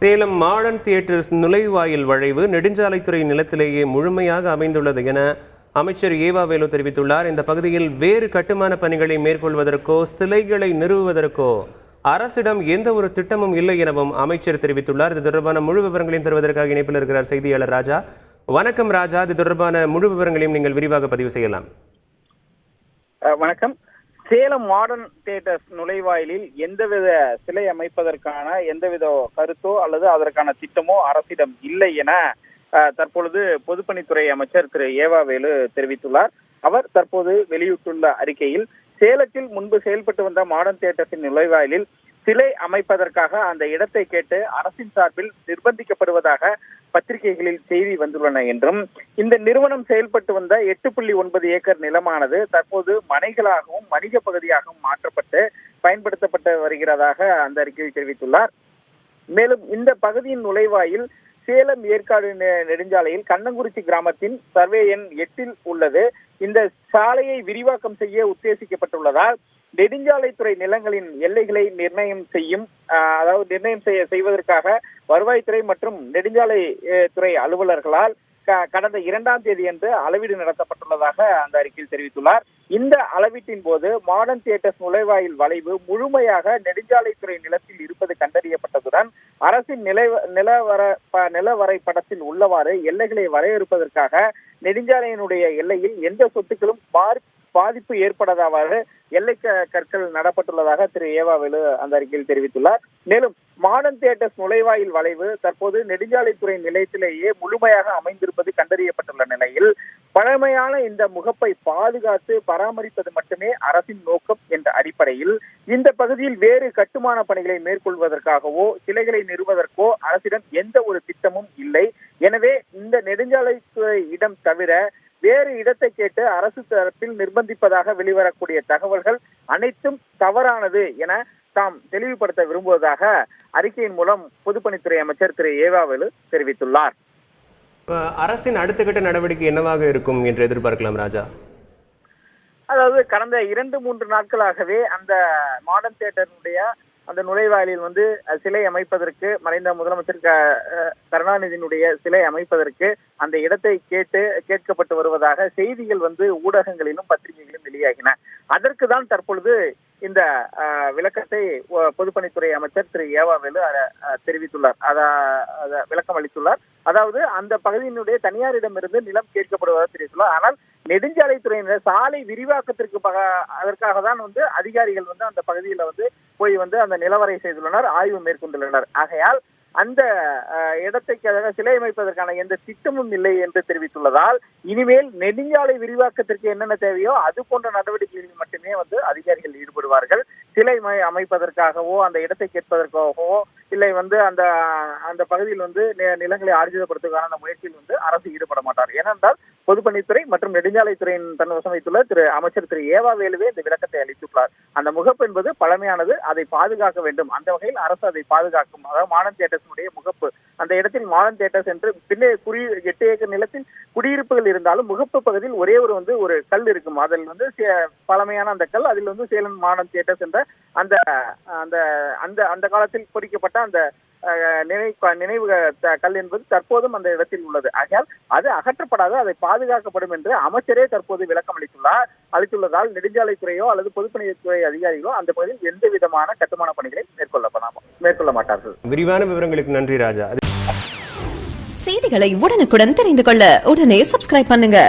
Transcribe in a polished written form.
Salem modern theatres நுழைவாயில் வளைவு நெடுஞ்சாலைத்துறை நிலத்திலேயே முழுமையாக அமைந்துள்ளது என அமைச்சர் ஏவா வேலு தெரிவித்துள்ளார். இந்த பகுதியில் வேறு கட்டுமான பணிகளை மேற்கொள்வதற்கோ சிலைகளை நிறுவுவதற்கோ அரசிடம் எந்த ஒரு திட்டமும் இல்லை எனவும் அமைச்சர் தெரிவித்துள்ளார். இது தொடர்பான முழு விவரங்களையும் தருவதற்காக இணைப்பில் இருக்கிறார் செய்தியாளர் ராஜா. வணக்கம் ராஜா, இது தொடர்பான முழு விவரங்களையும் நீங்கள் விரிவாக பதிவு செய்யலாம். வணக்கம். சேலம் மாடர்ன் தியேட்டர்ஸ் நுழைவாயிலில் எந்தவித சிலை அமைப்பதற்கான எந்தவித கருத்தோ அல்லது அதற்கான திட்டமோ அரசிடம் இல்லை என தற்பொழுது பொதுப்பணித்துறை அமைச்சர் திரு ஏவா வேலு தெரிவித்துள்ளார். அவர் தற்போது வெளியிட்டுள்ள அறிக்கையில் சேலத்தில் முன்பு செயல்பட்டு வந்த மாடர்ன் தியேட்டர்ஸின் நுழைவாயிலில் சிலை அமைப்பதற்காக அந்த இடத்தை கேட்டு அரசின் சார்பில் நிர்பந்திக்கப்படுவதாக பத்திரிகைகளில் செய்தி வந்துள்ளன என்றும், இந்த நிறுவனம் செயல்பட்டு வந்த 8.9 ஏக்கர் நிலமானது தற்போது மனைகளாகவும் வணிக பகுதியாகவும் மாற்றப்பட்டு பயன்படுத்தப்பட்டு வருகிறதாக அந்த அறிக்கையில் தெரிவித்துள்ளார். மேலும் இந்த பகுதியின் நுழைவாயில் சேலம் ஏற்காடு நெடுஞ்சாலையில் கண்ணங்குறிச்சி கிராமத்தின் சர்வே எண் 8 உள்ளது. இந்த சாலையை விரிவாக்கம் செய்ய உத்தேசிக்கப்பட்டுள்ளதால் நெடுஞ்சாலைத்துறை நிலங்களின் எல்லைகளை நிர்ணயம் செய்வதற்காக வருவாய்த்துறை மற்றும் நெடுஞ்சாலை துறை அலுவலர்களால் கடந்த 2ஆம் தேதி அன்று அளவீடு நடத்தப்பட்டுள்ளதாக அந்த அறிக்கையில் தெரிவித்துள்ளார். இந்த அளவீட்டின் போது மாடர்ன் தியேட்டர்ஸ் நுழைவாயில் வளைவு முழுமையாக நெடுஞ்சாலைத்துறை நிலத்தில் இருப்பது கண்டறியப்பட்டதுடன் அரசின் நிலவரை படத்தில் உள்ளவாறு எல்லைகளை வரையறுப்பதற்காக நெடுஞ்சாலையினுடைய எல்லையில் எந்த சொத்துக்களும் பாதிப்பு ஏற்படாதவாறு எல்லை கற்கள் நடப்பட்டுள்ளதாக திரு ஏவா வேலு அந்த அறிக்கையில் தெரிவித்துள்ளார். மேலும் மாடர்ன் தியேட்டர்ஸ் நுழைவாயில் வளைவு தற்போது நெடுஞ்சாலைத்துறை நிலையத்திலேயே முழுமையாக அமைந்திருப்பது கண்டறியப்பட்டுள்ள நிலையில் பழமையான இந்த முகப்பை பாதுகாத்து பராமரிப்பது மட்டுமே அரசின் நோக்கம் என்ற அடிப்படையில் இந்த பகுதியில் வேறு கட்டுமான பணிகளை மேற்கொள்வதற்காகவோ சிலைகளை நிறுவதற்கோ அரசிடம் எந்த ஒரு திட்டமும் இல்லை. எனவே இந்த நெடுஞ்சாலைத்துறை இடம் தவிர வேறு இடத்தை கேட்டு அரசு தரப்பில் நிர்பந்திப்பதாக வெளிவரக்கூடிய தகவல்கள் அனைத்தும் தவறானது என தாம் தெளிவுபடுத்த விரும்புவதாக அறிக்கையின் மூலம் பொதுப்பணித்துறை அமைச்சர் திரு ஏவா வேலு தெரிவித்துள்ளார். அரசின் அடுத்த கட்ட நடவடிக்கை என்னவாக இருக்கும் என்று எதிர்பார்க்கலாம் ராஜா? அதாவது கடந்த 2-3 நாட்களாகவே அந்த மாடர்ன் தியேட்டருடைய அந்த நுழைவாயிலில் சிலை அமைப்பதற்கு மறைந்த முதலமைச்சர் கருணாநிதியினுடைய சிலை அமைப்பதற்கு அந்த இடத்தை கேட்கப்பட்டு வருவதாக செய்திகள் ஊடகங்களிலும் பத்திரிகைகளிலும் வெளியாகின. அதற்கு தான் தற்பொழுது இந்த விளக்கத்தை பொதுப்பணித்துறை அமைச்சர் திரு ஏவா வேலு தெரிவித்துள்ளார், விளக்கம் அளித்துள்ளார். அதாவது அந்த பகுதியினுடைய தனியாரிடமிருந்து நிலம் கேட்கப்படுவதாக தெரிவித்துள்ளார். ஆனால் நெடுஞ்சாலைத்துறையினர் சாலை விரிவாக்கத்திற்கு அதற்காக தான் அதிகாரிகள் அந்த பகுதியில போய் அந்த நிலவரை செய்துள்ளனர், ஆய்வு மேற்கொண்டுள்ளனர். ஆகையால் அந்த இடத்தை சிலை அமைப்பதற்கான எந்த திட்டமும் இல்லை என்று தெரிவித்துள்ளதால் இனிமேல் நெடுஞ்சாலை விரிவாக்கத்திற்கு என்னென்ன தேவையோ அது போன்ற நடவடிக்கைகளில் மட்டுமே அதிகாரிகள் ஈடுபடுவார்கள். சிலை அமைப்பதற்காகவோ அந்த இடத்தை கேட்பதற்காகவோ இல்லை அந்த பகுதியில் நிலங்களை ஆர்ஜிதப்படுத்துவதற்கான முயற்சியில் அரசு ஈடுபட மாட்டார். ஏனென்றால் பொதுப்பணித்துறை மற்றும் நெடுஞ்சாலைத்துறையின் தன்வசம் வைத்துள்ள அமைச்சர் திரு ஏவா வேலுவே இந்த விளக்கத்தை அளித்துள்ளார். அந்த முகப்பு என்பது பழமையானது, அதை பாதுகாக்க வேண்டும். அந்த வகையில் அரசு அதை பாதுகாக்கும். அதாவது மாடர்ன் தியேட்டர்ஸுடைய முகப்பு அந்த இடத்தில் மாடர்ன் தியேட்டர்ஸ் என்று பின்னே 8 ஏக்கர் நிலத்தில் குடியிருப்புகள் இருந்தாலும் முகப்பு பகுதியில் ஒரே ஒரு கல் இருக்கும். அதில் பழமையான அந்த கல், அதில் சேலம் மாடர்ன் தியேட்டர்ஸ் என்ற அந்த அந்த அந்த அந்த காலத்தில் பொறிக்கப்பட்ட அந்த நினைவு கல் என்பது தற்போதும் அந்த இடத்தில் உள்ளது. ஆகையால் அது அகற்றப்படாது, அதை பாதுகாக்கப்படும் என்று அமைச்சரே தற்போது விளக்கம் அளித்துள்ளதால் நெடுஞ்சாலைத்துறையோ அல்லது பொதுப்பணித்துறை அதிகாரிகளோ அந்த பகுதியில் எந்த விதமான கட்டுமான பணிகளை மேற்கொள்ள மாட்டார்கள். விரிவான விவரங்களுக்கு நன்றி ராஜா. செய்திகளை உடனுக்குடன் தெரிந்து கொள்ள உடனே சப்ஸ்கிரைப் பண்ணுங்க.